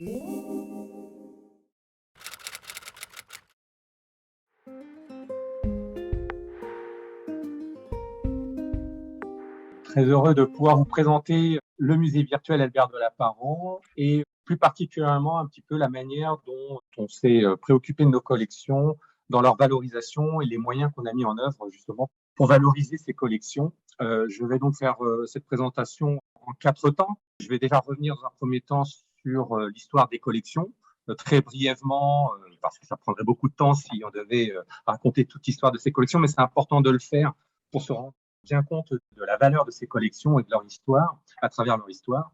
Très heureux de pouvoir vous présenter le musée virtuel Albert de Lapparent et plus particulièrement un petit peu la manière dont on s'est préoccupé de nos collections, dans leur valorisation et les moyens qu'on a mis en œuvre justement pour valoriser ces collections. Je vais donc faire cette présentation en 4 temps. Je vais déjà revenir dans un premier temps sur l'histoire des collections, très brièvement, parce que ça prendrait beaucoup de temps si on devait raconter toute l'histoire de ces collections, mais c'est important de le faire pour se rendre bien compte de la valeur de ces collections et de leur histoire, à travers leur histoire.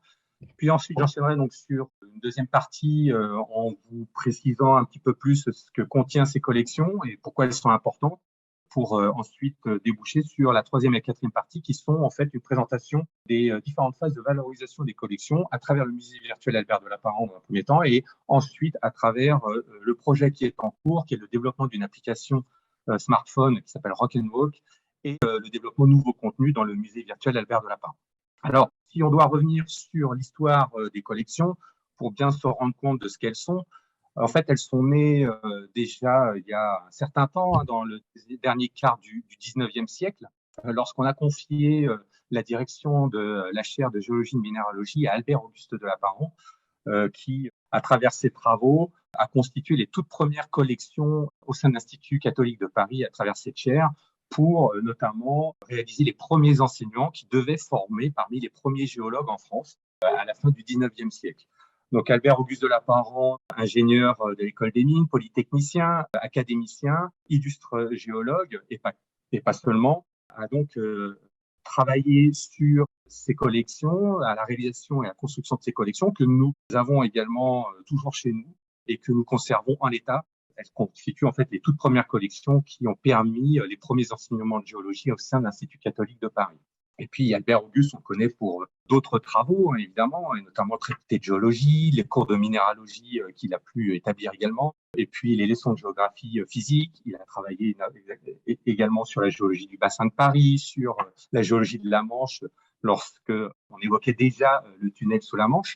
Puis ensuite, j'enchaînerai donc sur une deuxième partie en vous précisant un petit peu plus ce que contient ces collections et pourquoi elles sont importantes, pour ensuite déboucher sur la troisième et quatrième partie qui sont en fait une présentation des différentes phases de valorisation des collections à travers le musée virtuel Albert de Lapparent dans un premier temps et ensuite à travers le projet qui est en cours, qui est le développement d'une application smartphone qui s'appelle Rock'n'Walk et le développement de nouveaux contenus dans le musée virtuel Albert de Lapparent. Alors, si on doit revenir sur l'histoire des collections pour bien se rendre compte de ce qu'elles sont, en fait, elles sont nées déjà il y a un certain temps, dans le dernier quart du 19e siècle, lorsqu'on a confié la direction de la chaire de géologie et de minéralogie à Albert-Auguste de Lapparent, qui, à travers ses travaux, a constitué les toutes premières collections au sein de l'Institut catholique de Paris à travers cette chaire pour notamment réaliser les premiers enseignements qui devaient former parmi les premiers géologues en France à la fin du 19e siècle. Donc Albert-Auguste de Lapparent, ingénieur de l'école des mines, polytechnicien, académicien, illustre géologue et pas seulement, a donc travaillé sur ces collections, à la réalisation et à la construction de ces collections que nous avons également toujours chez nous et que nous conservons en l'état. Elles constituent en fait les toutes premières collections qui ont permis les premiers enseignements de géologie au sein de l'Institut catholique de Paris. Et puis Albert-Auguste, on connaît pour d'autres travaux, hein, évidemment, et notamment le traité de géologie, les cours de minéralogie qu'il a pu établir également, et puis les leçons de géographie physique. Il a travaillé également sur la géologie du bassin de Paris, sur la géologie de la Manche, lorsque on évoquait déjà le tunnel sous la Manche.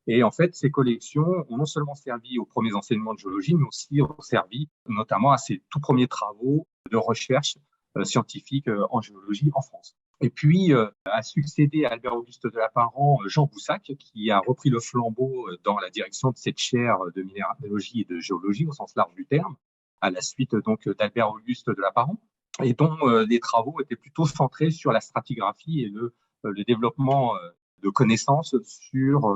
Et en fait, ces collections ont non seulement servi aux premiers enseignements de géologie, mais aussi ont servi notamment à ses tout premiers travaux de recherche scientifique en géologie en France. Et puis, a succédé à Albert-Auguste de Lapparent Jean Boussac, qui a repris le flambeau dans la direction de cette chaire de minéralogie et de géologie au sens large du terme, à la suite donc d'Albert-Auguste de Lapparent, et dont les travaux étaient plutôt centrés sur la stratigraphie et le développement de connaissances sur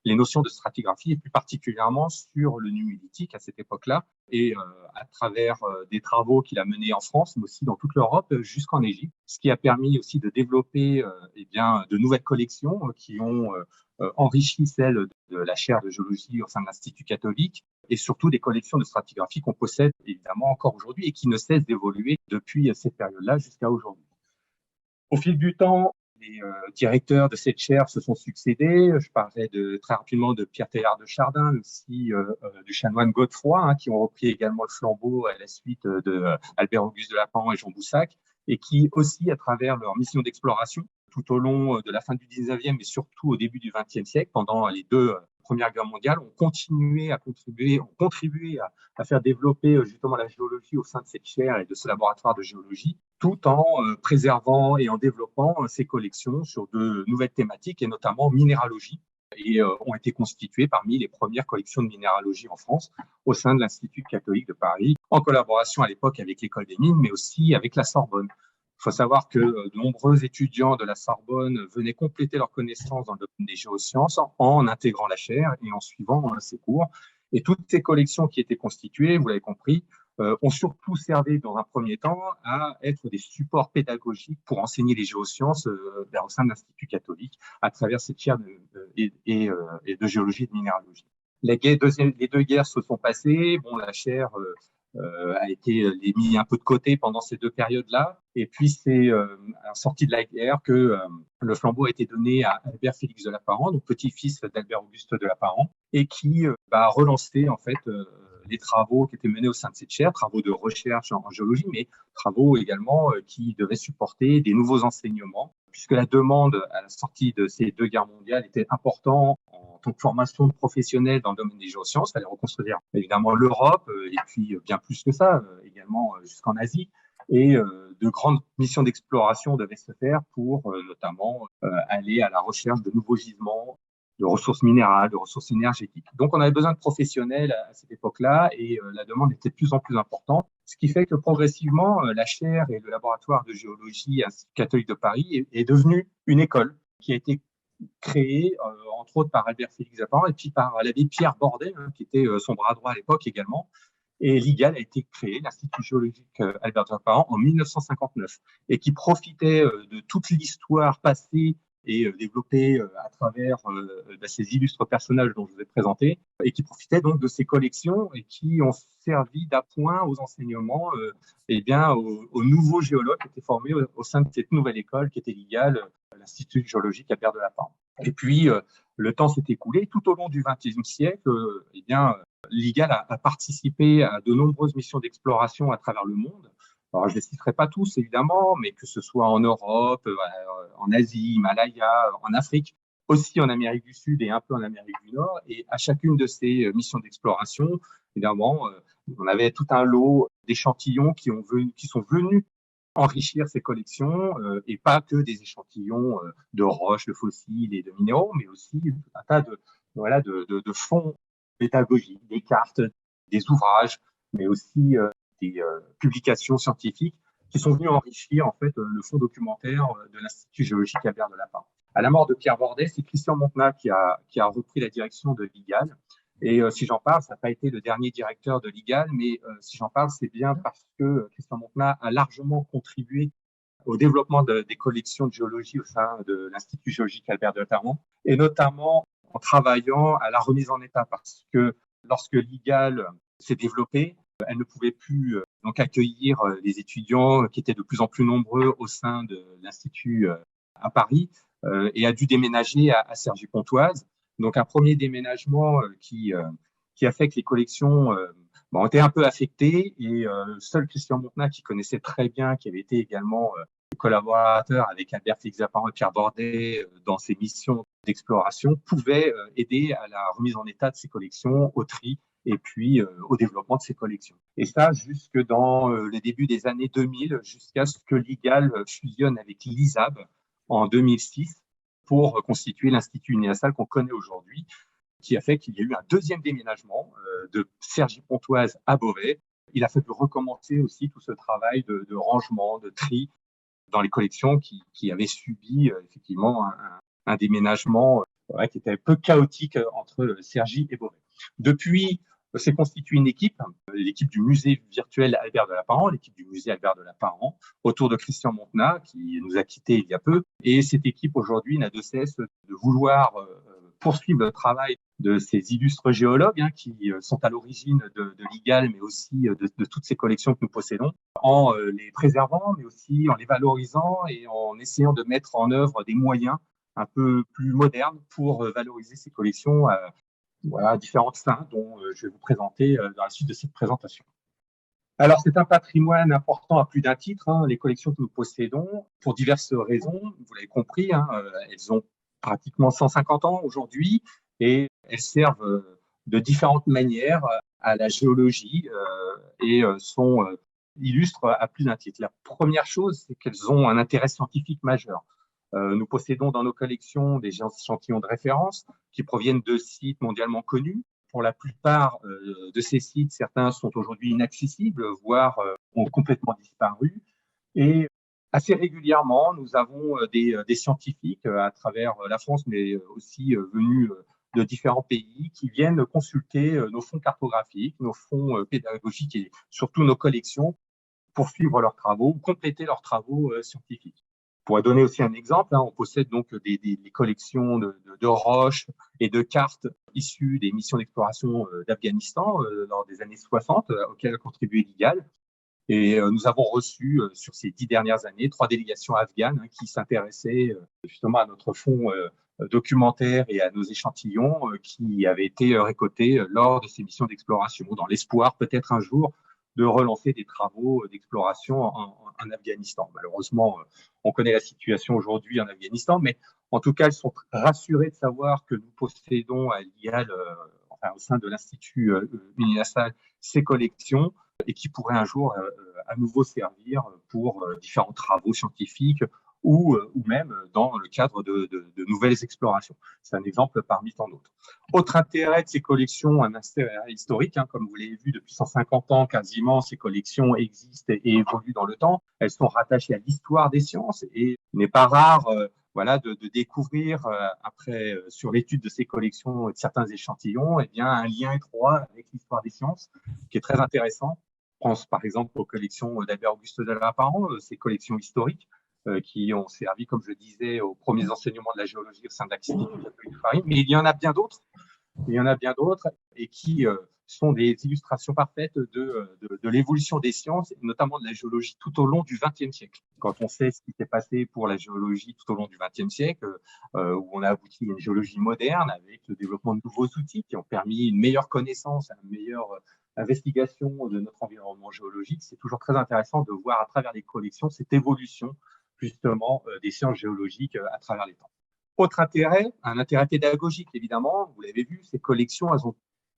les notions de stratigraphie et plus particulièrement sur le nummulitique à cette époque-là et à travers des travaux qu'il a menés en France mais aussi dans toute l'Europe jusqu'en Égypte, ce qui a permis aussi de développer eh bien, de nouvelles collections qui ont enrichi celles de la chaire de géologie au sein de l'Institut catholique et surtout des collections de stratigraphie qu'on possède évidemment encore aujourd'hui et qui ne cessent d'évoluer depuis cette période-là jusqu'à aujourd'hui. Au fil du temps, les directeurs de cette chaire se sont succédés. Je parlerai très rapidement de Pierre Teilhard de Chardin, mais aussi du chanoine Godefroy, hein, qui ont repris également le flambeau à la suite de Albert-Auguste de Lapparent et Jean Boussac, et qui aussi, à travers leur mission d'exploration, tout au long de la fin du 19e et surtout au début du 20e siècle, pendant les deux Premières Guerres mondiales, ont continué à contribuer, ont contribué à faire développer justement la géologie au sein de cette chaire et de ce laboratoire de géologie, tout en préservant et en développant ces collections sur de nouvelles thématiques et notamment minéralogie et ont été constituées parmi les premières collections de minéralogie en France au sein de l'Institut catholique de Paris, en collaboration à l'époque avec l'École des mines, mais aussi avec la Sorbonne. Il faut savoir que de nombreux étudiants de la Sorbonne venaient compléter leurs connaissances dans le domaine des géosciences en intégrant la chaire et en suivant ses cours. Et toutes ces collections qui étaient constituées, vous l'avez compris, ont surtout servi dans un premier temps à être des supports pédagogiques pour enseigner les géosciences au sein de l'Institut catholique à travers cette chaire de géologie et de minéralogie. Les deux guerres se sont passées. Bon, la chaire a été mis un peu de côté pendant ces deux périodes-là. Et puis, c'est à la sortie de la guerre que le flambeau a été donné à Albert Félix de Lapparent, donc petit-fils d'Albert-Auguste de Lapparent, et qui a relancé en fait les travaux qui étaient menés au sein de cette chaire, travaux de recherche en géologie, mais travaux également qui devaient supporter des nouveaux enseignements, puisque la demande à la sortie de ces deux guerres mondiales était importante en Donc, formation de professionnels dans le domaine des géosciences, il fallait reconstruire évidemment l'Europe et puis bien plus que ça, également jusqu'en Asie. Et de grandes missions d'exploration devaient se faire pour notamment aller à la recherche de nouveaux gisements, de ressources minérales, de ressources énergétiques. Donc, on avait besoin de professionnels à cette époque-là et la demande était de plus en plus importante, ce qui fait que progressivement, la chaire et le laboratoire de géologie Institut catholique de Paris est devenu une école qui a été créée, entre autres par Albert Félix Zappan et puis par l'abbé Pierre Bordet, qui était son bras droit à l'époque également. Et l'IGAL a été créé, l'Institut géologique Albert Zappan, en 1959 et qui profitait de toute l'histoire passée et développée à travers ces illustres personnages dont je vous ai présentés, et qui profitait donc de ces collections et qui ont servi d'appoint aux enseignements aux nouveaux géologues qui étaient formés au sein de cette nouvelle école qui était l'IGAL, l'Institut géologique Albert de Lapin. Et puis, le temps s'est écoulé. Tout au long du XXe siècle, l'IGAL a participé à de nombreuses missions d'exploration à travers le monde. Alors, je ne les citerai pas tous, évidemment, mais que ce soit en Europe, en Asie, Himalaya, en Afrique, aussi en Amérique du Sud et un peu en Amérique du Nord. Et à chacune de ces missions d'exploration, évidemment, on avait tout un lot d'échantillons qui sont venus enrichir ces collections et pas que des échantillons de roches, de fossiles et de minéraux, mais aussi un tas de fonds pédagogiques, des cartes, des ouvrages, mais aussi des publications scientifiques qui sont venues enrichir en fait le fonds documentaire de l'Institut géologique Albert de Lapin. À la mort de Pierre Bordet, c'est Christian Montenat qui a repris la direction de l'IGAL. Et si j'en parle, ça n'a pas été le dernier directeur de l'IGAL, mais si j'en parle, c'est bien parce que Christian Montenat a largement contribué au développement des collections de géologie au sein de l'Institut géologique Albert de Lapin, et notamment en travaillant à la remise en état, parce que lorsque l'IGAL s'est développée, elle ne pouvait plus donc accueillir les étudiants qui étaient de plus en plus nombreux au sein de l'Institut à Paris et a dû déménager à Cergy-Pontoise. Donc un premier déménagement qui a fait que les collections ont été un peu affectées et seul Christian Montenat, qui connaissait très bien, qui avait été également collaborateur avec Albert Félix Zappan et Pierre Bordet dans ses missions d'exploration, pouvait aider à la remise en état de ces collections, au tri et puis au développement de ces collections. Et ça jusque dans les débuts des années 2000, jusqu'à ce que l'IGAL fusionne avec l'ISAB en 2006 pour constituer l'Institut Universal qu'on connaît aujourd'hui, qui a fait qu'il y a eu un deuxième déménagement de Cergy-Pontoise à Beauvais. Il a fallu recommencer aussi tout ce travail de rangement, de tri dans les collections qui avaient subi effectivement un déménagement qui était un peu chaotique entre Cergy et Beauvais. Depuis, s'est constituée une équipe, l'équipe du musée virtuel Albert de Lapin, l'équipe du musée Albert de Lapin, autour de Christian Montenat, qui nous a quittés il y a peu. Et cette équipe, aujourd'hui, n'a de cesse de vouloir poursuivre le travail de ces illustres géologues qui sont à l'origine de l'IGAL, mais aussi de toutes ces collections que nous possédons, en les préservant, mais aussi en les valorisant et en essayant de mettre en œuvre des moyens un peu plus modernes pour valoriser ces collections à différentes fins dont je vais vous présenter dans la suite de cette présentation. Alors, c'est un patrimoine important à plus d'un titre, les collections que nous possédons, pour diverses raisons. Vous l'avez compris, elles ont pratiquement 150 ans aujourd'hui et elles servent de différentes manières à la géologie et sont illustres à plus d'un titre. La première chose, c'est qu'elles ont un intérêt scientifique majeur. Nous possédons dans nos collections des échantillons de référence qui proviennent de sites mondialement connus. Pour la plupart de ces sites, certains sont aujourd'hui inaccessibles, voire ont complètement disparu. Et assez régulièrement, nous avons des scientifiques à travers la France, mais aussi venus de différents pays, qui viennent consulter nos fonds cartographiques, nos fonds pédagogiques et surtout nos collections pour suivre leurs travaux ou compléter leurs travaux scientifiques. Pour donner aussi un exemple, on possède donc des collections de roches et de cartes issues des missions d'exploration d'Afghanistan lors des années 60, auxquelles a contribué l'IGAL. Et nous avons reçu sur ces 10 dernières années 3 délégations afghanes qui s'intéressaient justement à notre fonds documentaire et à nos échantillons qui avaient été récoltés lors de ces missions d'exploration, dans l'espoir peut-être un jour de relancer des travaux d'exploration en Afghanistan. Malheureusement, on connaît la situation aujourd'hui en Afghanistan, mais En tout cas, elles sont rassurées de savoir que nous possédons à l'IAL, enfin, au sein de l'Institut Unilassal, ces collections et qui pourraient un jour à nouveau servir pour différents travaux scientifiques ou même dans le cadre de nouvelles explorations. C'est un exemple parmi tant d'autres. Autre intérêt de ces collections, un intérêt historique, hein, comme vous l'avez vu, depuis 150 ans quasiment, ces collections existent et évoluent dans le temps. Elles sont rattachées à l'histoire des sciences et il n'est pas rare voilà, de découvrir, après, sur l'étude de ces collections et de certains échantillons, eh bien, un lien étroit avec l'histoire des sciences, qui est très intéressant. Je pense par exemple aux collections d'Albert-Auguste de Lapparent, ces collections historiques, qui ont servi, comme je disais, aux premiers enseignements de la géologie au sein de l'Institut catholique de Paris. Mais il y en a bien d'autres. Il y en a bien d'autres et qui sont des illustrations parfaites de l'évolution des sciences, et notamment de la géologie tout au long du XXe siècle. Quand on sait ce qui s'est passé pour la géologie tout au long du XXe siècle, où on a abouti à une géologie moderne avec le développement de nouveaux outils qui ont permis une meilleure connaissance, une meilleure investigation de notre environnement géologique, c'est toujours très intéressant de voir à travers les collections cette évolution justement des sciences géologiques à travers les temps. Autre intérêt, un intérêt pédagogique évidemment, vous l'avez vu, ces collections, elles ont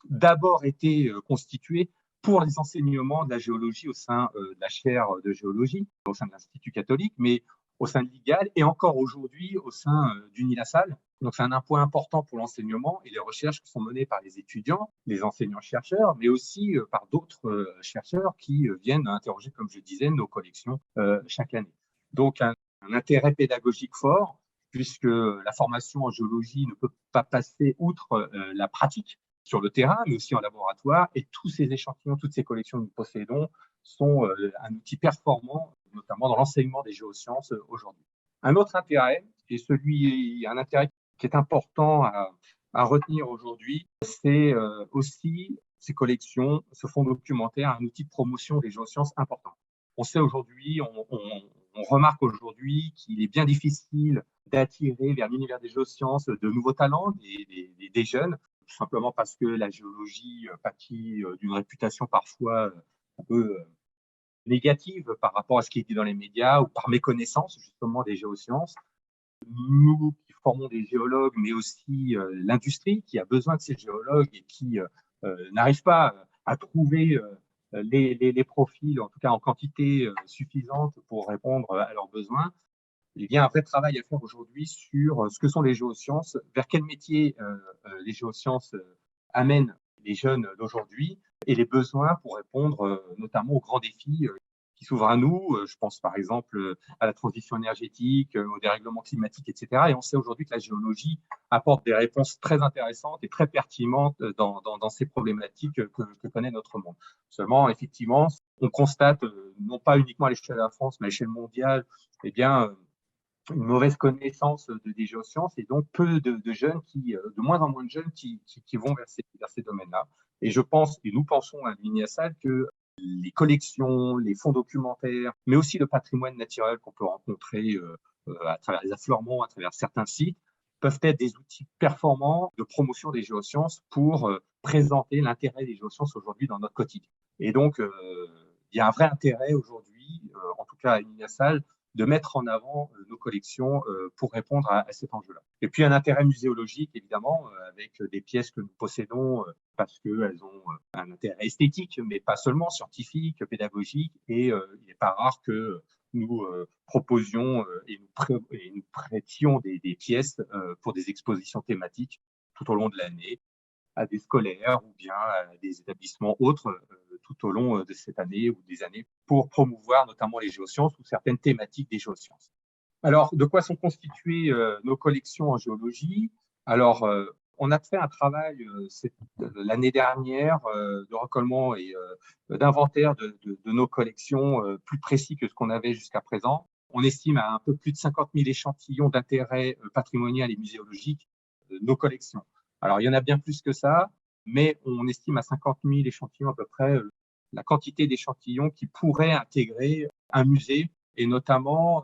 d'abord été constituées pour les enseignements de la géologie au sein de la chaire de géologie, au sein de l'Institut catholique, mais au sein de l'IGAL et encore aujourd'hui au sein d'Unilassal. Donc c'est un point important pour l'enseignement et les recherches qui sont menées par les étudiants, les enseignants-chercheurs, mais aussi par d'autres chercheurs qui viennent interroger, comme je disais, nos collections chaque année. Donc un intérêt pédagogique fort, puisque la formation en géologie ne peut pas passer outre la pratique sur le terrain, mais aussi en laboratoire. Et tous ces échantillons, toutes ces collections que nous possédons sont un outil performant, notamment dans l'enseignement des géosciences aujourd'hui. Un autre intérêt, et un intérêt qui est important à retenir aujourd'hui, c'est aussi ces collections, ce fonds documentaire, un outil de promotion des géosciences important. On sait aujourd'hui, on remarque aujourd'hui qu'il est bien difficile d'attirer vers l'univers des géosciences de nouveaux talents, des jeunes, tout simplement parce que la géologie pâtit d'une réputation parfois un peu négative par rapport à ce qui est dit dans les médias ou par méconnaissance justement des géosciences. Nous qui formons des géologues, mais aussi l'industrie qui a besoin de ces géologues et qui n'arrive pas à trouver les profils, en tout cas en quantité suffisante pour répondre à leurs besoins. Il y a un vrai travail à faire aujourd'hui sur ce que sont les géosciences, vers quel métier les géosciences amènent les jeunes d'aujourd'hui et les besoins pour répondre notamment aux grands défis qui s'ouvrent à nous. Je pense par exemple à la transition énergétique, au dérèglement climatique, etc. Et on sait aujourd'hui que la géologie apporte des réponses très intéressantes et très pertinentes dans ces problématiques que connaît notre monde. Seulement, effectivement, on constate, non pas uniquement à l'échelle de la France, mais à l'échelle mondiale, eh bien, une mauvaise connaissance des géosciences et donc peu de jeunes de moins en moins de jeunes qui vont vers ces domaines-là. Et je pense, et nous pensons à l'UNIASAL, que les collections, les fonds documentaires, mais aussi le patrimoine naturel qu'on peut rencontrer à travers les affleurements, à travers certains sites, peuvent être des outils performants de promotion des géosciences pour présenter l'intérêt des géosciences aujourd'hui dans notre quotidien. Et donc, il y a un vrai intérêt aujourd'hui, en tout cas à l'UNIASAL, de mettre en avant nos collections pour répondre à cet enjeu-là. Et puis un intérêt muséologique, évidemment, avec des pièces que nous possédons parce qu'elles ont un intérêt esthétique, mais pas seulement scientifique, pédagogique, et il n'est pas rare que nous proposions et nous prêtions des pièces pour des expositions thématiques tout au long de l'année, à des scolaires ou bien à des établissements autres tout au long de cette année ou des années pour promouvoir notamment les géosciences ou certaines thématiques des géosciences. Alors, de quoi sont constituées nos collections en géologie? Alors, on a fait un travail l'année dernière de recollement et d'inventaire de nos collections plus précis que ce qu'on avait jusqu'à présent. On estime à un peu plus de 50 000 échantillons d'intérêt patrimonial et muséologique de nos collections. Alors, il y en a bien plus que ça, mais on estime à 50 000 échantillons à peu près la quantité d'échantillons qui pourraient intégrer un musée et notamment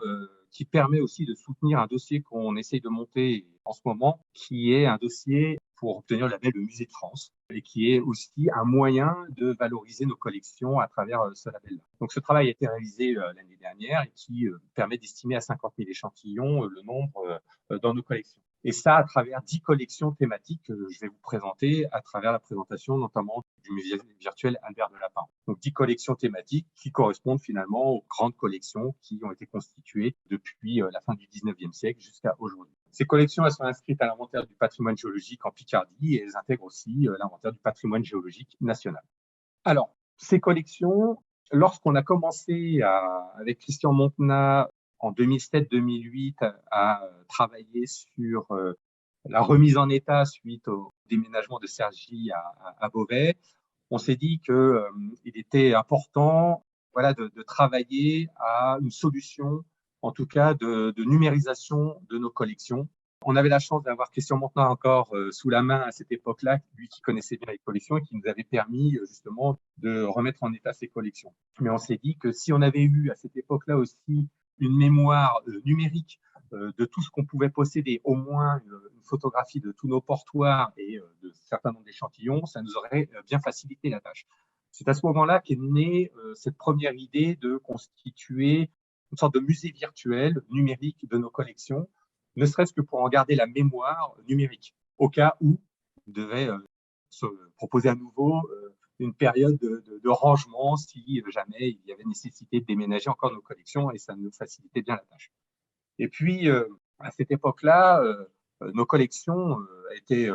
qui permet aussi de soutenir un dossier qu'on essaye de monter en ce moment, qui est un dossier pour obtenir le label de musée de France. et qui est aussi un moyen de valoriser nos collections à travers ce label-là. Donc, ce travail a été réalisé l'année dernière et qui permet d'estimer à 50 000 échantillons le nombre dans nos collections. Et ça, à travers 10 collections thématiques que je vais vous présenter à travers la présentation notamment du musée virtuel Albert de Lapin. Donc 10 collections thématiques qui correspondent finalement aux grandes collections qui ont été constituées depuis la fin du 19e siècle jusqu'à aujourd'hui. Ces collections, elles sont inscrites à l'inventaire du patrimoine géologique en Picardie et elles intègrent aussi l'inventaire du patrimoine géologique national. Alors, ces collections, lorsqu'on a commencé avec Christian Montenat en 2007-2008 à travailler sur la remise en état suite au déménagement de Cergy à Beauvais, on s'est dit qu'il était important de travailler à une solution, en tout cas de numérisation de nos collections. On avait la chance d'avoir Christian Montenat encore sous la main à cette époque-là, lui qui connaissait bien les collections et qui nous avait permis justement de remettre en état ces collections. Mais on s'est dit que si on avait eu à cette époque-là aussi une mémoire numérique de tout ce qu'on pouvait posséder, au moins une photographie de tous nos portoirs et de certains nombres d'échantillons, ça nous aurait bien facilité la tâche. C'est à ce moment-là qu'est née cette première idée de constituer une sorte de musée virtuel numérique de nos collections, ne serait-ce que pour en garder la mémoire numérique, au cas où on devait se proposer à nouveau une période de rangement si jamais il y avait nécessité de déménager encore nos collections et ça nous facilitait bien la tâche. Et puis, à cette époque-là, nos collections étaient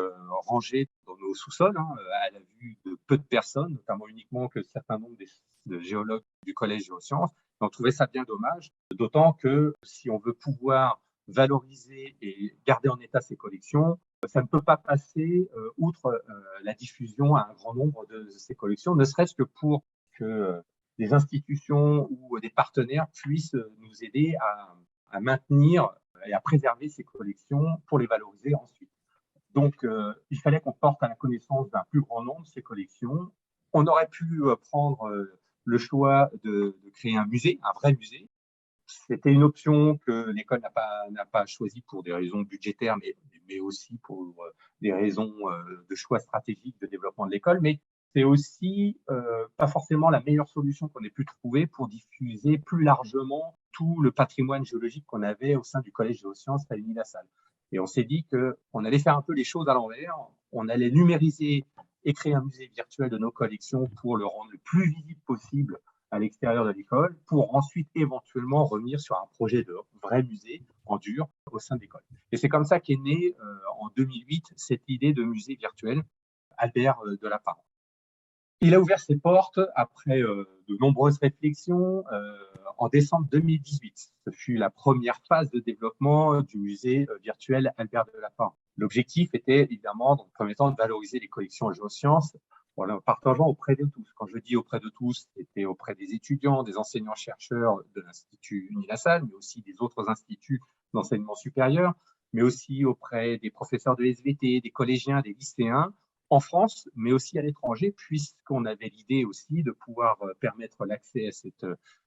rangées dans nos sous-sols, à la vue de peu de personnes, notamment uniquement que certains nombres de géologues du Collège Géosciences. On trouvait ça bien dommage, d'autant que si on veut pouvoir valoriser et garder en état ces collections, ça ne peut pas passer outre la diffusion à un grand nombre de ces collections, ne serait-ce que pour que des institutions ou des partenaires puissent nous aider à maintenir et à préserver ces collections pour les valoriser ensuite. Donc, il fallait qu'on porte à la connaissance d'un plus grand nombre ces collections. On aurait pu prendre le choix de créer un musée, un vrai musée. C'était une option que l'école n'a pas choisie pour des raisons budgétaires, mais aussi pour des raisons de choix stratégiques de développement de l'école. Mais c'est aussi pas forcément la meilleure solution qu'on ait pu trouver pour diffuser plus largement tout le patrimoine géologique qu'on avait au sein du Collège Géosciences Réunis-la-Salle. Et on s'est dit qu'on allait faire un peu les choses à l'envers. On allait numériser et créer un musée virtuel de nos collections pour le rendre le plus visible possible à l'extérieur de l'école, pour ensuite éventuellement revenir sur un projet de vrai musée en dur au sein de l'école. Et c'est comme ça qu'est née en 2008 cette idée de musée virtuel Albert de Lapin. Il a ouvert ses portes après de nombreuses réflexions en décembre 2018. Ce fut la première phase de développement du musée virtuel Albert de Lapin. L'objectif était évidemment, dans le premier temps, de valoriser les collections géosciences en partageant auprès de tous. Quand je dis auprès de tous, c'était auprès des étudiants, des enseignants-chercheurs de l'Institut Unilassal, mais aussi des autres instituts d'enseignement supérieur, mais aussi auprès des professeurs de SVT, des collégiens, des lycéens, en France, mais aussi à l'étranger, puisqu'on avait l'idée aussi de pouvoir permettre l'accès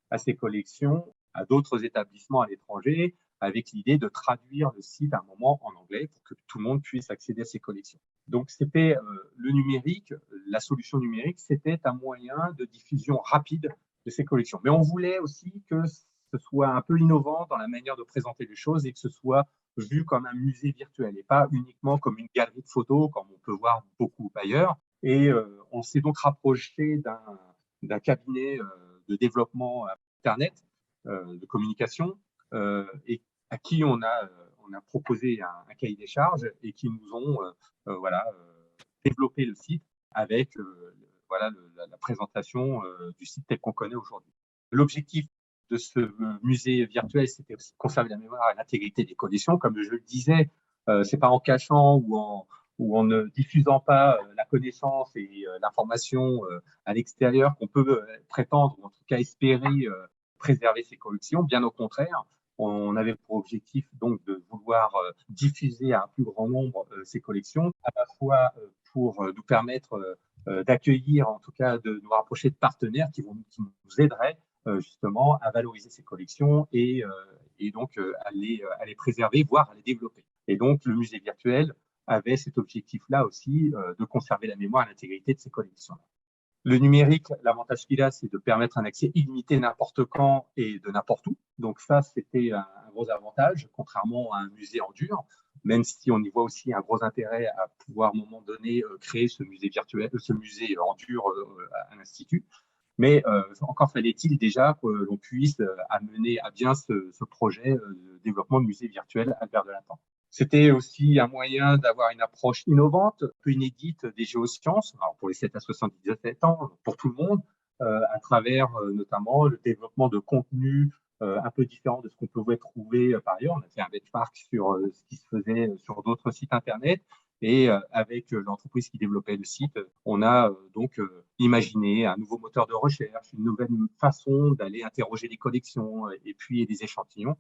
à ces collections à d'autres établissements à l'étranger, avec l'idée de traduire le site à un moment en anglais pour que tout le monde puisse accéder à ces collections. Donc, c'était le numérique, la solution numérique, c'était un moyen de diffusion rapide de ces collections. Mais on voulait aussi que ce soit un peu innovant dans la manière de présenter les choses et que ce soit vu comme un musée virtuel et pas uniquement comme une galerie de photos, comme on peut voir beaucoup ailleurs. Et on s'est donc rapproché d'un cabinet de développement Internet, de communication, et à qui on a proposé un cahier des charges et qui nous ont développé le site avec la présentation du site tel qu'on connaît aujourd'hui. L'objectif de ce musée virtuel, c'était aussi de conserver la mémoire et l'intégrité des collections. Comme je le disais, c'est pas en cachant ou en ne diffusant pas la connaissance et l'information à l'extérieur qu'on peut prétendre, ou en tout cas espérer préserver ces collections. Bien au contraire, on avait pour objectif donc de vouloir diffuser à un plus grand nombre ces collections, à la fois pour nous permettre d'accueillir, en tout cas de nous rapprocher de partenaires qui nous aideraient justement à valoriser ces collections et donc à les préserver, voire à les développer. Et donc le musée virtuel avait cet objectif-là aussi de conserver la mémoire et l'intégrité de ses collections. Le numérique, l'avantage qu'il a, c'est de permettre un accès illimité n'importe quand et de n'importe où. Donc ça, c'était un gros avantage, contrairement à un musée en dur, même si on y voit aussi un gros intérêt à pouvoir, à un moment donné, créer ce musée virtuel, ce musée en dur à l'Institut. Mais encore fallait-il déjà que l'on puisse amener à bien ce projet de développement de musée virtuel Albert Delapin. C'était aussi un moyen d'avoir une approche innovante, un peu inédite des géosciences, alors pour les 7 à 77 ans, pour tout le monde, à travers notamment le développement de contenus un peu différents de ce qu'on pouvait trouver par ailleurs. On a fait un benchmark sur ce qui se faisait sur d'autres sites Internet. Et avec l'entreprise qui développait le site, on a donc imaginé un nouveau moteur de recherche, une nouvelle façon d'aller interroger les collections et puis des échantillons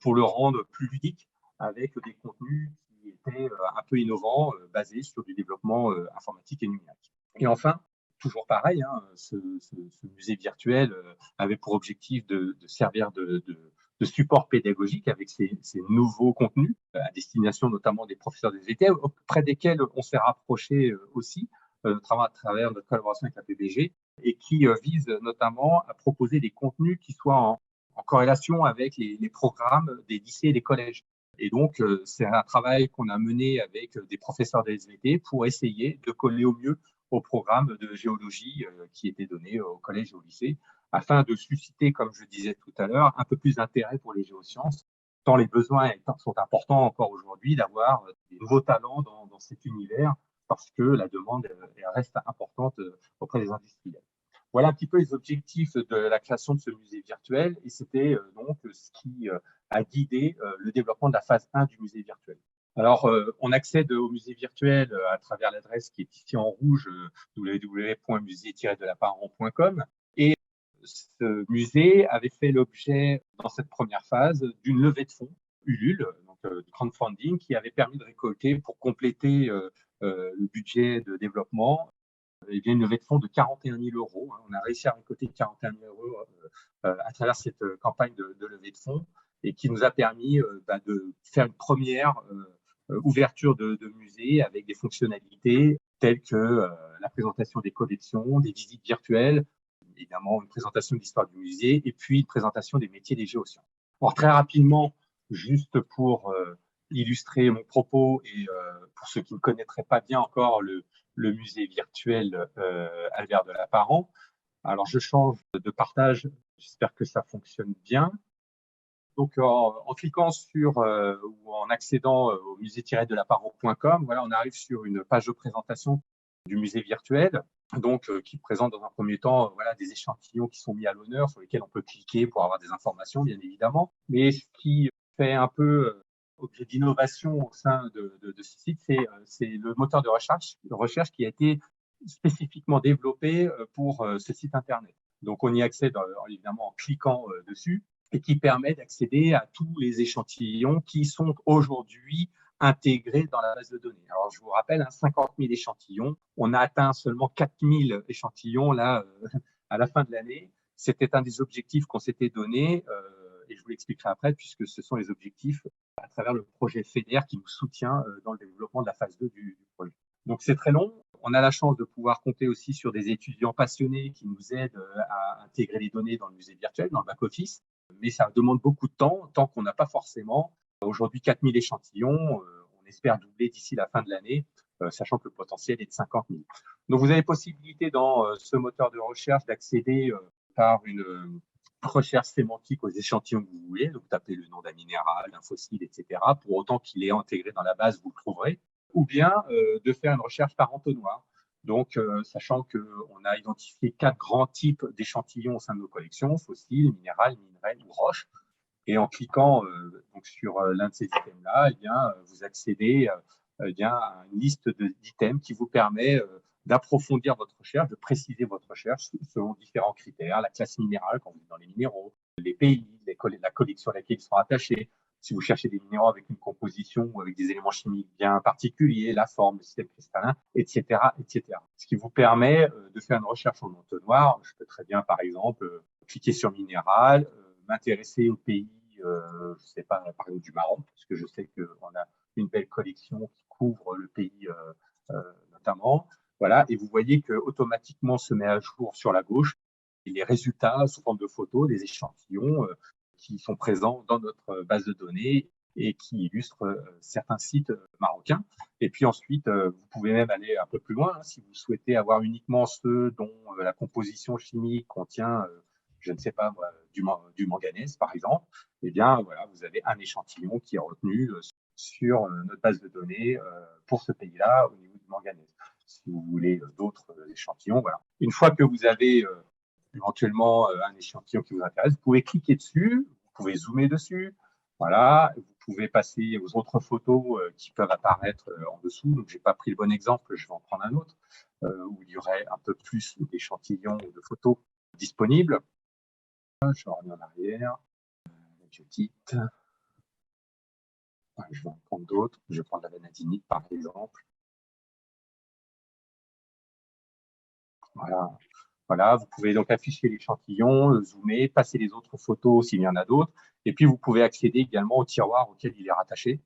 pour le rendre plus ludique avec des contenus qui étaient un peu innovants, basés sur du développement informatique et numérique. Et enfin, toujours pareil, hein, ce musée virtuel avait pour objectif de servir de support pédagogique avec ces nouveaux contenus à destination notamment des professeurs des SVT, auprès desquels on s'est rapproché aussi, notamment à travers notre collaboration avec la PBG, et qui vise notamment à proposer des contenus qui soient en corrélation avec les programmes des lycées et des collèges. Et donc, c'est un travail qu'on a mené avec des professeurs de SVT pour essayer de coller au mieux au programme de géologie qui était donné au collège et au lycée, afin de susciter, comme je disais tout à l'heure, un peu plus d'intérêt pour les géosciences, tant les besoins sont importants encore aujourd'hui d'avoir des nouveaux talents dans cet univers, parce que la demande reste importante auprès des industriels. Voilà un petit peu les objectifs de la création de ce musée virtuel, et c'était donc ce qui a guidé le développement de la phase 1 du musée virtuel. Alors, on accède au musée virtuel à travers l'adresse qui est ici en rouge, www.musée-delaparent.com. Et ce musée avait fait l'objet, dans cette première phase, d'une levée de fonds, Ulule, donc du crowdfunding, qui avait permis de récolter, pour compléter le budget de développement, une levée de fonds de 41 000 euros. On a réussi à récolter 41 000 euros à travers cette campagne de levée de fonds, et qui nous a permis de faire une première ouverture de musée avec des fonctionnalités telles que la présentation des collections, des visites virtuelles, évidemment une présentation de l'histoire du musée et puis une présentation des métiers des géosciences. Alors très rapidement, juste pour illustrer mon propos et pour ceux qui ne connaîtraient pas bien encore le musée virtuel Albert Delapin. Alors je change de partage, j'espère que ça fonctionne bien. Donc, en cliquant sur ou en accédant au musée-delaparent.com, voilà, on arrive sur une page de présentation du musée virtuel, donc qui présente dans un premier temps voilà, des échantillons qui sont mis à l'honneur, sur lesquels on peut cliquer pour avoir des informations, bien évidemment. Mais ce qui fait un peu objet d'innovation au sein de ce site, c'est le moteur de recherche qui a été spécifiquement développé pour ce site Internet. Donc, on y accède évidemment en cliquant dessus, et qui permet d'accéder à tous les échantillons qui sont aujourd'hui intégrés dans la base de données. Alors, je vous rappelle, 50 000 échantillons. On a atteint seulement 4 000 échantillons là, à la fin de l'année. C'était un des objectifs qu'on s'était donné, et je vous l'expliquerai après, puisque ce sont les objectifs à travers le projet FEDER qui nous soutient dans le développement de la phase 2 du projet. Donc, c'est très long. On a la chance de pouvoir compter aussi sur des étudiants passionnés qui nous aident à intégrer les données dans le musée virtuel, dans le back-office. Mais ça demande beaucoup de temps, tant qu'on n'a pas forcément aujourd'hui 4 000 échantillons. On espère doubler d'ici la fin de l'année, sachant que le potentiel est de 50 000. Donc, vous avez possibilité dans ce moteur de recherche d'accéder par une recherche sémantique aux échantillons que vous voulez. Donc, vous tapez le nom d'un minéral, d'un fossile, etc. Pour autant qu'il est intégré dans la base, vous le trouverez. Ou bien de faire une recherche par entonnoir. Donc, sachant qu'on a identifié 4 grands types d'échantillons au sein de nos collections, fossiles, minérales, minerais ou roches. Et en cliquant donc sur l'un de ces items-là, eh bien, vous accédez eh bien, à une liste d'items qui vous permet d'approfondir votre recherche, de préciser votre recherche selon différents critères, la classe minérale quand vous êtes dans les minéraux, les pays, la collection à laquelle ils sont attachés. Si vous cherchez des minéraux avec une composition ou avec des éléments chimiques bien particuliers, la forme, le système cristallin, etc., etc. Ce qui vous permet de faire une recherche en entonnoir. Je peux très bien, par exemple, cliquer sur minéral, m'intéresser au pays, je sais pas, par exemple du Maroc, parce que je sais qu'on a une belle collection qui couvre le pays notamment. Voilà, et vous voyez que automatiquement se met à jour sur la gauche les résultats sous forme de photos des échantillons qui sont présents dans notre base de données et qui illustrent certains sites marocains. Et puis ensuite, vous pouvez même aller un peu plus loin si vous souhaitez avoir uniquement ceux dont la composition chimique contient, je ne sais pas moi, du manganèse par exemple. Eh bien voilà, vous avez un échantillon qui est retenu sur notre base de données pour ce pays-là au niveau du manganèse. Si vous voulez d'autres échantillons, voilà. Une fois que vous avez éventuellement un échantillon qui vous intéresse, vous pouvez cliquer dessus, vous pouvez zoomer dessus, voilà, vous pouvez passer aux autres photos qui peuvent apparaître en dessous. Donc, j'ai pas pris le bon exemple, je vais en prendre un autre, où il y aurait un peu plus d'échantillons de photos disponibles. Je reviens en arrière, je quitte. Je vais en prendre d'autres, je vais prendre la vanadinite par exemple. Voilà. Voilà, vous pouvez donc afficher l'échantillon, zoomer, passer les autres photos s'il y en a d'autres, et puis vous pouvez accéder également au tiroir auquel il est rattaché.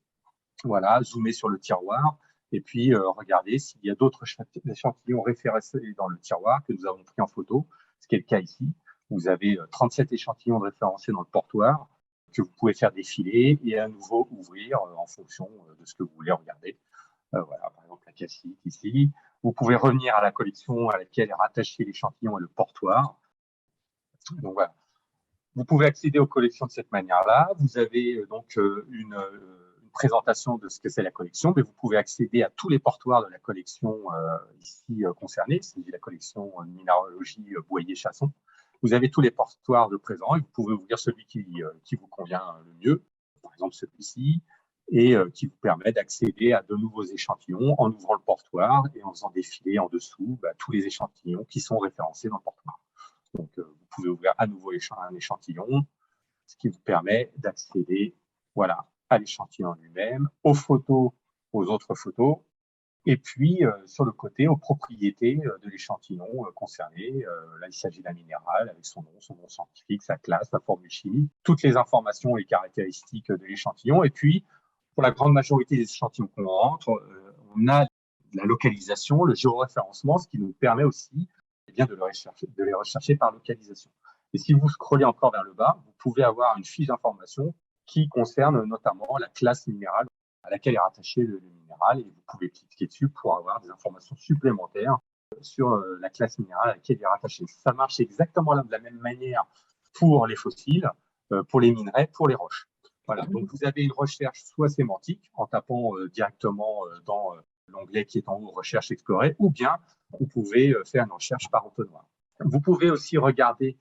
Voilà, zoomer sur le tiroir, et puis regarder s'il y a d'autres échantillons référencés dans le tiroir que nous avons pris en photo, ce qui est le cas ici. Vous avez 37 échantillons référencés dans le portoir que vous pouvez faire défiler et à nouveau ouvrir en fonction de ce que vous voulez regarder. Voilà, par exemple la cassite ici. Vous pouvez revenir à la collection à laquelle est rattaché l'échantillon et le portoir. Donc voilà. Vous pouvez accéder aux collections de cette manière-là. Vous avez donc une présentation de ce que c'est la collection, mais vous pouvez accéder à tous les portoirs de la collection ici concernée. C'est la collection minéralogie Boyer-Chasson. Vous avez tous les portoirs de présent et vous pouvez ouvrir celui qui vous convient le mieux, par exemple celui-ci, et qui vous permet d'accéder à de nouveaux échantillons en ouvrant le portoir et en faisant défiler en dessous tous les échantillons qui sont référencés dans le portoir. Donc, vous pouvez ouvrir à nouveau un échantillon, ce qui vous permet d'accéder voilà, à l'échantillon lui-même, aux photos, aux autres photos, et puis sur le côté, aux propriétés de l'échantillon concerné. Là, il s'agit d'un minéral avec son nom scientifique, sa classe, sa formule chimique, toutes les informations et caractéristiques de l'échantillon. Et puis, pour la grande majorité des échantillons qu'on rentre, on a la localisation, le géoréférencement, ce qui nous permet aussi bien de les rechercher par localisation. Et si vous scrollez encore vers le bas, vous pouvez avoir une fiche d'information qui concerne notamment la classe minérale à laquelle est rattaché le minéral, et vous pouvez cliquer dessus pour avoir des informations supplémentaires sur la classe minérale à laquelle il est rattaché. Ça marche exactement de la même manière pour les fossiles, pour les minerais, pour les roches. Voilà, donc vous avez une recherche soit sémantique en tapant directement dans l'onglet qui est en haut, recherche explorée, ou bien vous pouvez faire une recherche par entonnoir. Vous pouvez aussi regarder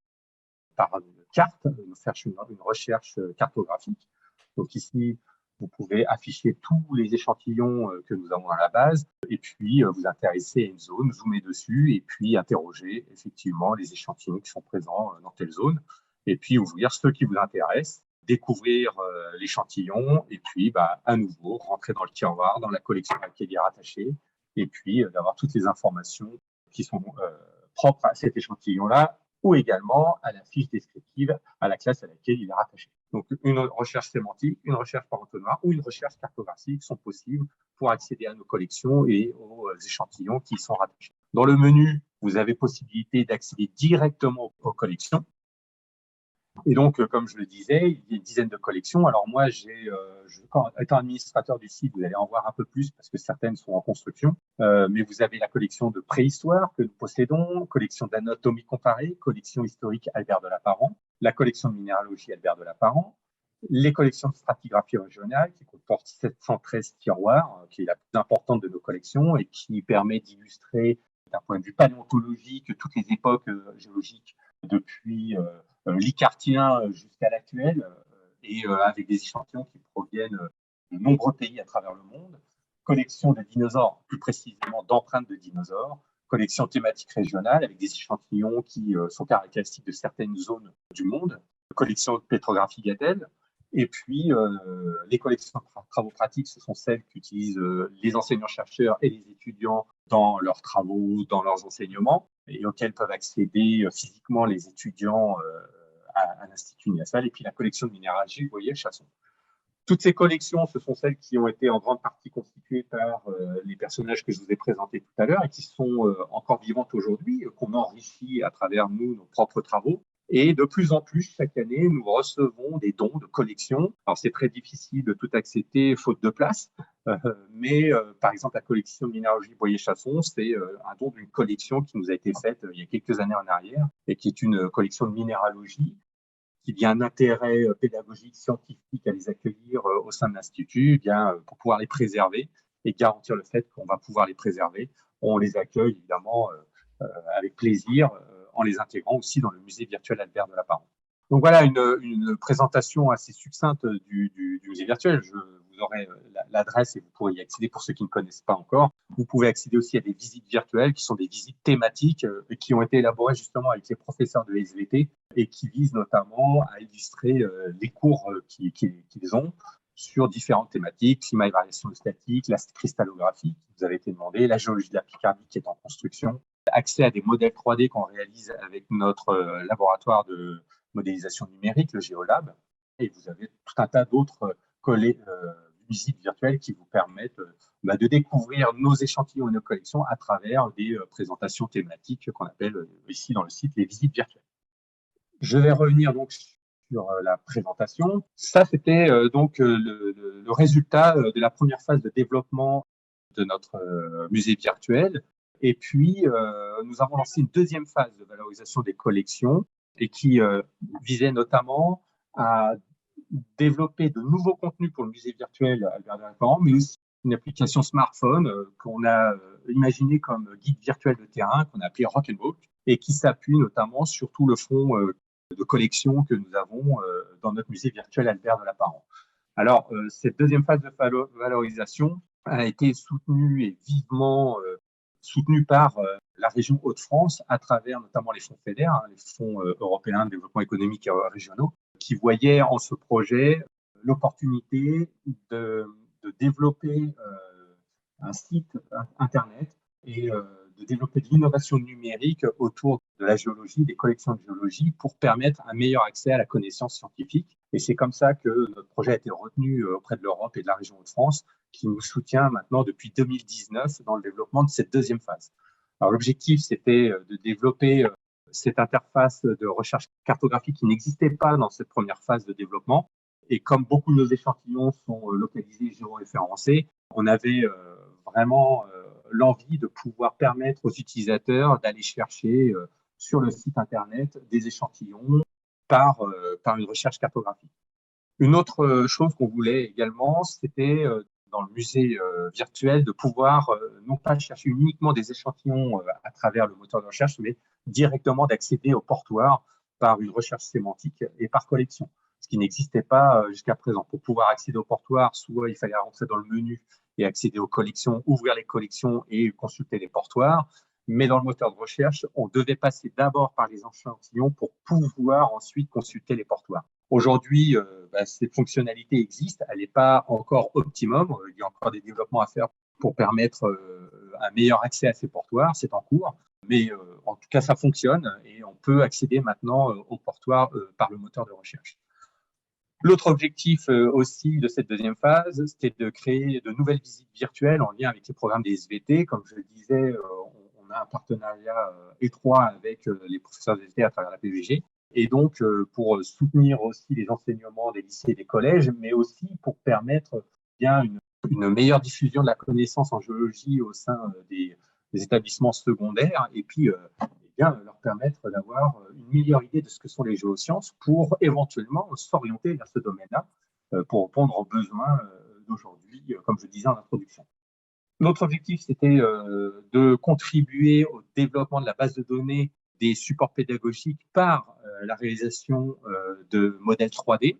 par carte, faire une recherche cartographique. Donc ici, vous pouvez afficher tous les échantillons que nous avons à la base et puis vous intéresser à une zone, zoomer dessus et puis interroger effectivement les échantillons qui sont présents dans telle zone et puis ouvrir ceux qui vous intéressent, découvrir l'échantillon et puis à nouveau rentrer dans le tiroir, dans la collection à laquelle il est rattaché et puis d'avoir toutes les informations qui sont propres à cet échantillon-là ou également à la fiche descriptive à la classe à laquelle il est rattaché. Donc, une recherche sémantique, une recherche par entonnoir ou une recherche cartographique sont possibles pour accéder à nos collections et aux échantillons qui y sont rattachés. Dans le menu, vous avez possibilité d'accéder directement aux collections. Et donc, comme je le disais, il y a une dizaine de collections. Alors moi, étant administrateur du site, vous allez en voir un peu plus parce que certaines sont en construction. Mais vous avez la collection de préhistoire que nous possédons, collection d'anatomie comparée, collection historique Albert de Lapparent, la collection de minéralogie Albert de Lapparent, les collections de stratigraphie régionale qui comportent 713 tiroirs, qui est la plus importante de nos collections et qui permet d'illustrer d'un point de vue paléontologique toutes les époques géologiques depuis l'icartien jusqu'à l'actuel, et avec des échantillons qui proviennent de nombreux pays à travers le monde. Collection de dinosaures, plus précisément d'empreintes de dinosaures. Collection thématique régionale avec des échantillons qui sont caractéristiques de certaines zones du monde. Collection de pétrographie Gadel. Et puis, les collections de travaux pratiques, ce sont celles qu'utilisent les enseignants-chercheurs et les étudiants dans leurs travaux, dans leurs enseignements, et auxquelles peuvent accéder physiquement les étudiants à l'Institut Niassal. Et puis, la collection de minéralogie Boyer-Chasson. Toutes ces collections, ce sont celles qui ont été en grande partie constituées par les personnages que je vous ai présentés tout à l'heure et qui sont encore vivantes aujourd'hui, qu'on enrichit à travers nos propres travaux. Et de plus en plus, chaque année, nous recevons des dons de collections. Alors, c'est très difficile de tout accepter, faute de place. Mais par exemple, la collection de minéralogie Boyer-Chasson, c'est un don d'une collection qui nous a été faite il y a quelques années en arrière et qui est une collection de minéralogie qu'il y a un intérêt pédagogique, scientifique à les accueillir au sein de l'Institut, eh bien, pour pouvoir les préserver et garantir le fait qu'on va pouvoir les préserver. On les accueille évidemment avec plaisir en les intégrant aussi dans le musée virtuel Albert de Lapparent. Donc voilà une présentation assez succincte du musée virtuel. Vous aurez l'adresse et vous pourrez y accéder pour ceux qui ne connaissent pas encore. Vous pouvez accéder aussi à des visites virtuelles qui sont des visites thématiques et qui ont été élaborées justement avec les professeurs de SVT et qui visent notamment à illustrer les cours qu'ils ont sur différentes thématiques, climat et variation statique, la cristallographie qui vous avait été demandé, la géologie de la Picardie qui est en construction, accès à des modèles 3D qu'on réalise avec notre laboratoire de modélisation numérique, le Géolab, et vous avez tout un tas d'autres visites virtuelles qui vous permettent de découvrir nos échantillons et nos collections à travers des présentations thématiques qu'on appelle ici dans le site les visites virtuelles. Je vais revenir donc sur la présentation. Ça, c'était donc le résultat de la première phase de développement de notre musée virtuel. Et puis, nous avons lancé une deuxième phase de valorisation des collections et qui visait notamment à développer de nouveaux contenus pour le musée virtuel Albert de Lapparent, mais aussi une application smartphone qu'on a imaginée comme guide virtuel de terrain, qu'on a appelé Rock'n'Walk, et qui s'appuie notamment sur tout le fonds de collection que nous avons dans notre musée virtuel Albert de Lapparent. Alors, cette deuxième phase de valorisation a été soutenue et vivement soutenue par la région Hauts-de-France à travers notamment les fonds FEDER, les fonds européens de développement économique et régionaux, qui voyaient en ce projet l'opportunité de développer un site internet et de développer de l'innovation numérique autour de la géologie, des collections de géologie, pour permettre un meilleur accès à la connaissance scientifique. Et c'est comme ça que notre projet a été retenu auprès de l'Europe et de la région Hauts-de-France, qui nous soutient maintenant depuis 2019 dans le développement de cette deuxième phase. Alors l'objectif, c'était de développer cette interface de recherche cartographique qui n'existait pas dans cette première phase de développement. Et comme beaucoup de nos échantillons sont localisés, géoréférencés, on avait vraiment l'envie de pouvoir permettre aux utilisateurs d'aller chercher sur le site internet des échantillons par une recherche cartographique. Une autre chose qu'on voulait également, c'était dans le musée virtuel de pouvoir non pas chercher uniquement des échantillons à travers le moteur de recherche, mais directement d'accéder au portoir par une recherche sémantique et par collection, ce qui n'existait pas jusqu'à présent. Pour pouvoir accéder au portoir, soit il fallait rentrer dans le menu et accéder aux collections, ouvrir les collections et consulter les portoirs. Mais dans le moteur de recherche, on devait passer d'abord par les échantillons pour pouvoir ensuite consulter les portoirs. Aujourd'hui, cette fonctionnalité existe, elle n'est pas encore optimum, il y a encore des développements à faire pour permettre un meilleur accès à ces portoirs, c'est en cours, mais en tout cas ça fonctionne et on peut accéder maintenant aux portoirs par le moteur de recherche. L'autre objectif aussi de cette deuxième phase, c'était de créer de nouvelles visites virtuelles en lien avec les programmes des SVT. Comme je le disais, on a un partenariat étroit avec les professeurs des SVT à travers la PVG. Et donc, pour soutenir aussi les enseignements des lycées et des collèges, mais aussi pour permettre bien une meilleure diffusion de la connaissance en géologie au sein des établissements secondaires et puis bien leur permettre d'avoir une meilleure idée de ce que sont les géosciences pour éventuellement s'orienter vers ce domaine-là pour répondre aux besoins d'aujourd'hui, comme je disais en introduction. L'autre objectif, c'était de contribuer au développement de la base de données des supports pédagogiques par la réalisation de modèles 3D.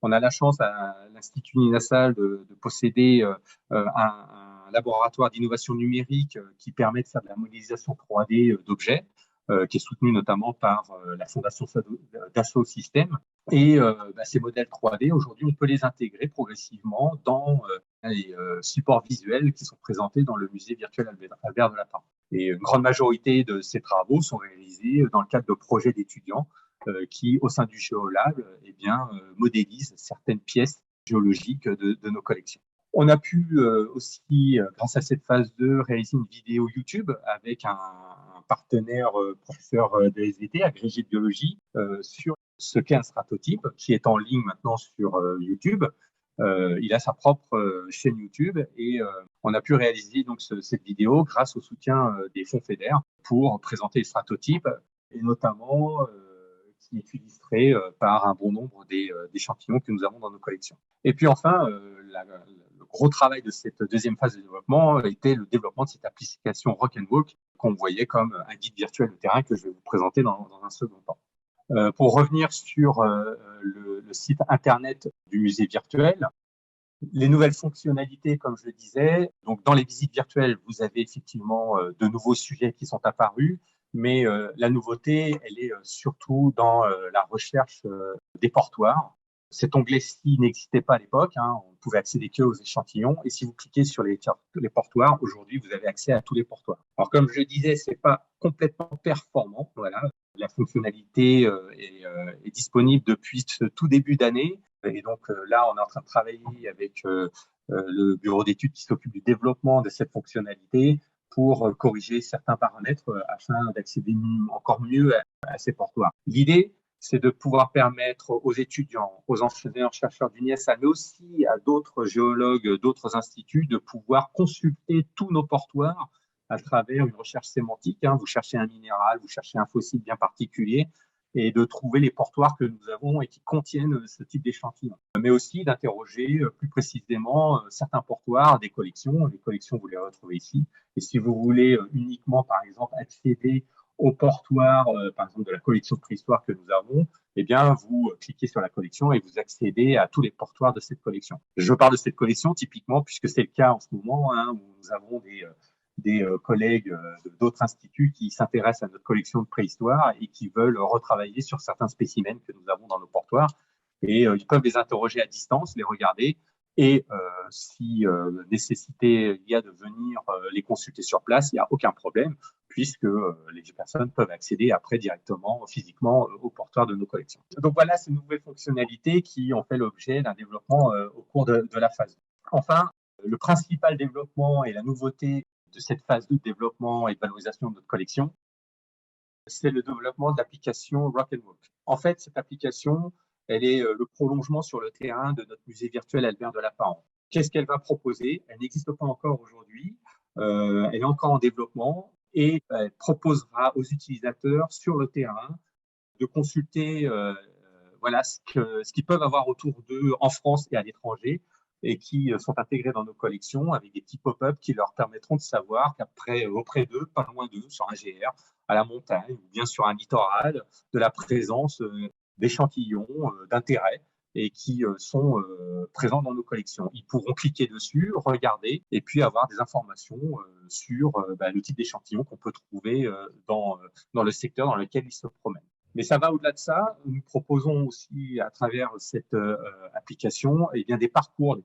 On a la chance à l'Institut Ninasal de posséder un laboratoire d'innovation numérique qui permet de faire de la modélisation 3D d'objets, qui est soutenu notamment par la Fondation Dassault Systèmes. Et ces modèles 3D, aujourd'hui, on peut les intégrer progressivement dans les supports visuels qui sont présentés dans le musée virtuel Albert de Lapparent. Et une grande majorité de ces travaux sont réalisés dans le cadre de projets d'étudiants qui, au sein du Géolab, modélisent certaines pièces géologiques de nos collections. On a pu aussi, grâce à cette phase 2, réaliser une vidéo YouTube avec un partenaire professeur de SVT, agrégé de biologie, sur ce qu'est un stratotype, qui est en ligne maintenant sur YouTube. Il a sa propre chaîne YouTube et on a pu réaliser donc cette vidéo grâce au soutien des fonds FEDER pour présenter les stratotypes et notamment qui est illustré par un bon nombre d'échantillons que nous avons dans nos collections. Et puis enfin, le gros travail de cette deuxième phase de développement était le développement de cette application Rock and Walk qu'on voyait comme un guide virtuel de terrain que je vais vous présenter dans un second temps. Pour revenir sur le site internet du musée virtuel, les nouvelles fonctionnalités, comme je le disais, donc dans les visites virtuelles, vous avez effectivement de nouveaux sujets qui sont apparus, mais la nouveauté, elle est surtout dans la recherche des portoirs. Cet onglet-ci n'existait pas à l'époque, hein, on pouvait accéder que aux échantillons, et si vous cliquez sur les portoirs, aujourd'hui, vous avez accès à tous les portoirs. Alors, comme je le disais, c'est pas complètement performant, voilà. La fonctionnalité est disponible depuis ce tout début d'année, et donc là, on est en train de travailler avec le bureau d'études qui s'occupe du développement de cette fonctionnalité pour corriger certains paramètres afin d'accéder encore mieux à ces portoirs. L'idée, c'est de pouvoir permettre aux étudiants, aux enseignants-chercheurs du NIESA, mais aussi à d'autres géologues, d'autres instituts, de pouvoir consulter tous nos portoirs à travers une recherche sémantique. Hein. Vous cherchez un minéral, vous cherchez un fossile bien particulier, et de trouver les portoirs que nous avons et qui contiennent ce type d'échantillons. Mais aussi d'interroger plus précisément certains portoirs des collections. Les collections, vous les retrouvez ici. Et si vous voulez uniquement, par exemple, accéder au portoir, par exemple, de la collection de préhistoire que nous avons, eh bien, vous cliquez sur la collection et vous accédez à tous les portoirs de cette collection. Je parle de cette collection typiquement puisque c'est le cas en ce moment, hein, où nous avons des collègues d'autres instituts qui s'intéressent à notre collection de préhistoire et qui veulent retravailler sur certains spécimens que nous avons dans nos portoirs. Et ils peuvent les interroger à distance, les regarder, et si nécessité il y a de venir les consulter sur place, il n'y a aucun problème, puisque les personnes peuvent accéder après directement, physiquement, au portoir de nos collections. Donc voilà ces nouvelles fonctionnalités qui ont fait l'objet d'un développement au cours de la phase. Enfin, le principal développement et la nouveauté de cette phase de développement et de valorisation de notre collection, c'est le développement de l'application Rock and Walk. En fait, cette application, elle est le prolongement sur le terrain de notre musée virtuel Albert de Lapparent. Qu'est-ce qu'elle va proposer? Elle n'existe pas encore aujourd'hui, elle est encore en développement et elle proposera aux utilisateurs sur le terrain de consulter voilà, ce qu'ils peuvent avoir autour d'eux en France et à l'étranger, et qui sont intégrés dans nos collections avec des petits pop-up qui leur permettront de savoir qu'après, auprès d'eux, pas loin d'eux, sur un GR, à la montagne ou bien sur un littoral, de la présence d'échantillons d'intérêt et qui sont présents dans nos collections. Ils pourront cliquer dessus, regarder et puis avoir des informations sur le type d'échantillon qu'on peut trouver dans le secteur dans lequel ils se promènent. Mais ça va au-delà de ça. Nous proposons aussi, à travers cette application, eh bien, des parcours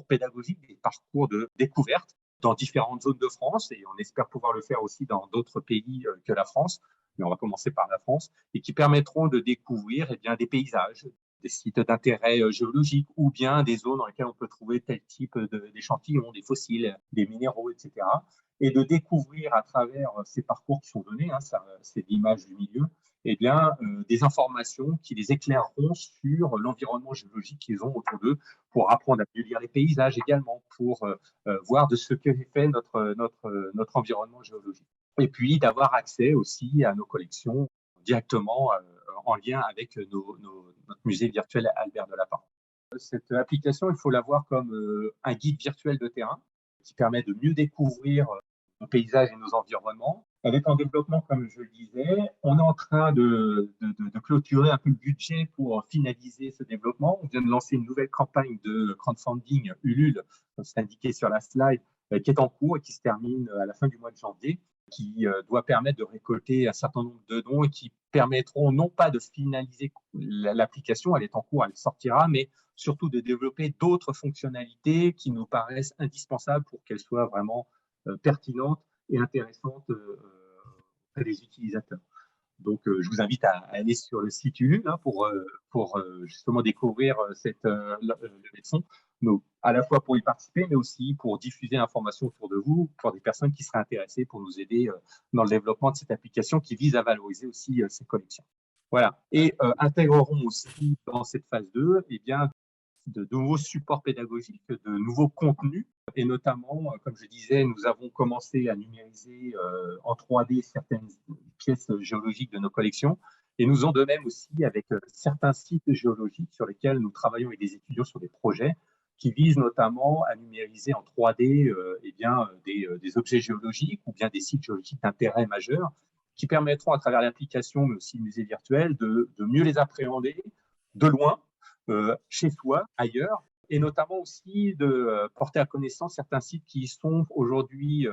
pédagogiques, des parcours de découverte dans différentes zones de France, et on espère pouvoir le faire aussi dans d'autres pays que la France, mais on va commencer par la France, et qui permettront de découvrir eh bien, des paysages, des sites d'intérêt géologique, ou bien des zones dans lesquelles on peut trouver tel type d'échantillons, des fossiles, des minéraux, etc. Et de découvrir à travers ces parcours qui sont donnés, hein, c'est l'image du milieu, eh bien, des informations qui les éclaireront sur l'environnement géologique qu'ils ont autour d'eux, pour apprendre à mieux lire les paysages également, pour voir de ce que fait notre environnement géologique. Et puis d'avoir accès aussi à nos collections directement en lien avec notre musée virtuel Albert de Lapparent. Cette application, il faut la voir comme un guide virtuel de terrain qui permet de mieux découvrir nos paysages et nos environnements. Elle est en développement, comme je le disais. On est en train de clôturer un peu le budget pour finaliser ce développement. On vient de lancer une nouvelle campagne de crowdfunding Ulule, comme c'est indiqué sur la slide, qui est en cours et qui se termine à la fin du mois de janvier, qui doit permettre de récolter un certain nombre de dons et qui permettront non pas de finaliser l'application, elle est en cours, elle sortira, mais surtout de développer d'autres fonctionnalités qui nous paraissent indispensables pour qu'elle soit vraiment pertinente et intéressante auprès des utilisateurs. Donc, je vous invite à aller sur le site Ulule hein, pour justement découvrir cette levée de fonds, donc, à la fois pour y participer, mais aussi pour diffuser l'information autour de vous, pour des personnes qui seraient intéressées pour nous aider dans le développement de cette application qui vise à valoriser aussi ces collections. Voilà. Et intégreront aussi dans cette phase 2 eh bien, de nouveaux supports pédagogiques, de nouveaux contenus. Et notamment, comme je disais, nous avons commencé à numériser en 3D certaines pièces géologiques de nos collections. Et nous en de même aussi avec certains sites géologiques sur lesquels nous travaillons avec des étudiants sur des projets qui visent notamment à numériser en 3D eh bien, des objets géologiques ou bien des sites géologiques d'intérêt majeur qui permettront à travers l'application, mais aussi le musée virtuel, de mieux les appréhender de loin, chez soi, ailleurs, et notamment aussi de porter à connaissance certains sites qui sont aujourd'hui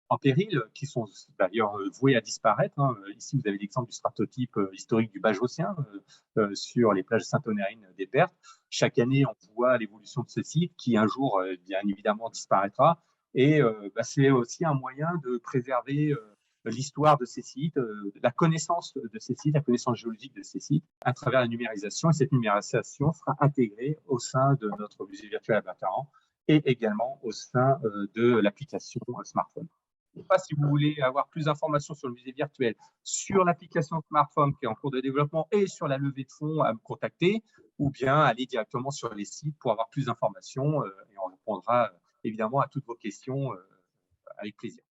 en péril, qui sont d'ailleurs voués à disparaître. Hein. Ici, vous avez l'exemple du stratotype historique du Bajocien sur les plages saint-honérines des Pertes. Chaque année, on voit l'évolution de ce site qui un jour, bien évidemment, disparaîtra. Et c'est aussi un moyen de préserver l'histoire de ces sites, la connaissance de ces sites, la connaissance géologique de ces sites à travers la numérisation. Et cette numérisation sera intégrée au sein de notre musée virtuel à Bertaran et également au sein de l'application smartphone. Je ne sais pas si vous voulez avoir plus d'informations sur le musée virtuel, sur l'application smartphone qui est en cours de développement et sur la levée de fonds, à me contacter ou bien aller directement sur les sites pour avoir plus d'informations et on répondra évidemment à toutes vos questions avec plaisir.